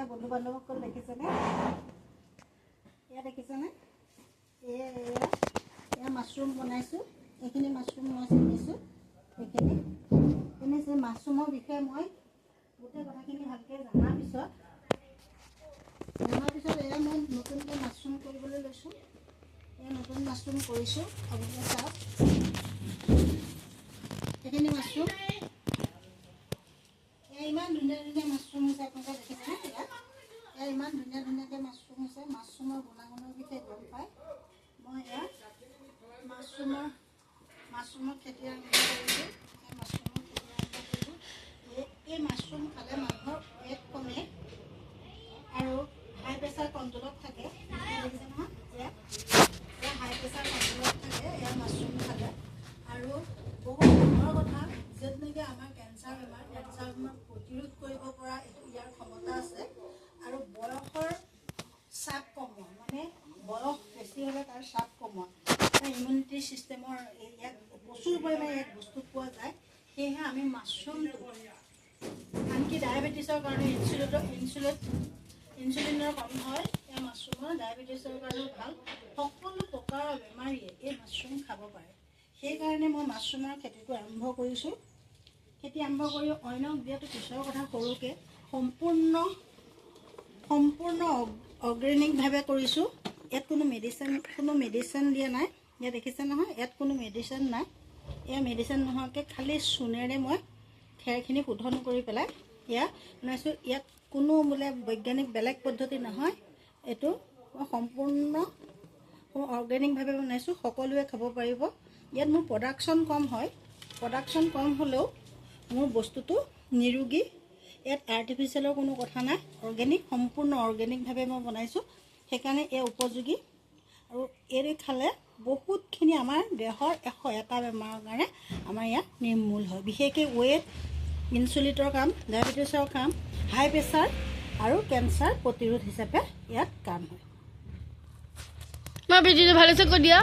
এয়া বন্ধু বান্ধৱসকল দেখিছেনে? এয়া দেখিছেনে? এয়া মাছৰুম বনাইছোঁ। এইখিনি মাছৰুম মই চিঙিছোঁ। এইখিনি যে মাছৰুমৰ বিষয়ে মই গোটেই কথাখিনি ভালকৈ জনাৰ পিছত এয়া মই নতুনকৈ মাছৰুম কৰিবলৈ লৈছোঁ। এয়া নতুন মাছৰুম কৰিছোঁ। আপোনালোকে চাওক, এইখিনি মাছৰুম ইমান ধুনীয়া ধুনীয়া মাছৰুম হৈছে। আপোনালোকে দেখিছেনে? এয়া ইমান ধুনীয়া ধুনীয়াকৈ মাছৰুম হৈছে। মাছৰুমৰ গুণাগুণৰ বিষয়ে গম পায়। মই এয়া মাছৰুমৰ খেতি আৰম্ভ কৰিছোঁ। এই মাছৰুম খালে মানুহৰ পেট কমে আৰু হাই প্ৰেছাৰ কণ্ট্ৰলত থাকে। দেখিছে নহয়? এয়া হাই প্ৰেছাৰ কণ্ট্ৰলত থাকে এয়া মাছৰুম খালে। আৰু বহুত ডাঙৰ কথা, য'ত নেকি আমাৰ কেঞ্চাৰ বেমাৰ প্ৰতিৰোধ কৰিব পৰা ইয়াৰ ক্ষমতা আছে। আৰু বয়সৰ চাপ কমোৱা, মানে বয়স বেছি হ'লে তাৰ চাপ কমোৱা, ইমিউনিটি ছিষ্টেমৰ ইয়াত প্ৰচুৰ পৰিমাণে ইয়াত বস্তু পোৱা যায়। সেয়েহে আমি মাছৰুমটো আনকি ডায়েবেটিছৰ কাৰণে ইনচুলিনৰ কম হয়। এই মাছৰুমৰ ডায়েবেটিছৰ কাৰণেও ভাল। সকলো প্ৰকাৰৰ বেমাৰীয়ে এই মাছৰুম খাব পাৰে। সেইকাৰণে মই মাছৰুমৰ খেতিটো আৰম্ভ কৰিছোঁ। খেতি আৰম্ভ কৰি অন্যক দিয়াটো পিছৰ কথা, সৰুকৈ সম্পূৰ্ণ অৰ্গেনিকভাৱে কৰিছোঁ। ইয়াত কোনো মেডিচিন দিয়া নাই। ইয়াত দেখিছে নহয়, ইয়াত কোনো মেডিচিন নাই। এয়া মেডিচিন নোহোৱাকৈ খালি চূণেৰে মই খেৰখিনি শোধন কৰি পেলাই এয়া বনাইছোঁ। ইয়াত কোনো বোলে বৈজ্ঞানিক বেলেগ পদ্ধতি নহয়। এইটো মই সম্পূৰ্ণ অৰ্গেনিকভাৱে বনাইছোঁ। সকলোৱে খাব পাৰিব। ইয়াত মোৰ প্ৰডাকশ্যন কম হয়। প্ৰডাকশ্যন কম হ'লেও মোৰ বস্তুটো নিৰোগী। ইয়াত আৰ্টিফিচিয়েলৰ কোনো কথা নাই। অৰ্গেনিক, সম্পূৰ্ণ অৰ্গেনিকভাৱে মই বনাইছোঁ। সেইকাৰণে এয়া উপযোগী। আৰু এই খালে বহুতখিনি আমাৰ দেহৰ 101টা বেমাৰৰ কাৰণে আমাৰ ইয়াত নিৰ্মূল হয়। বিশেষকৈ ৱেট, ইনচুলিনৰ কাম, ডায়েবেটিছৰ কাম, হাই প্ৰেছাৰ আৰু কেঞ্চাৰ প্ৰতিৰোধ হিচাপে ইয়াত কাম হয়। মই ভিডিঅ'টো ভালছে কৈ দিয়া।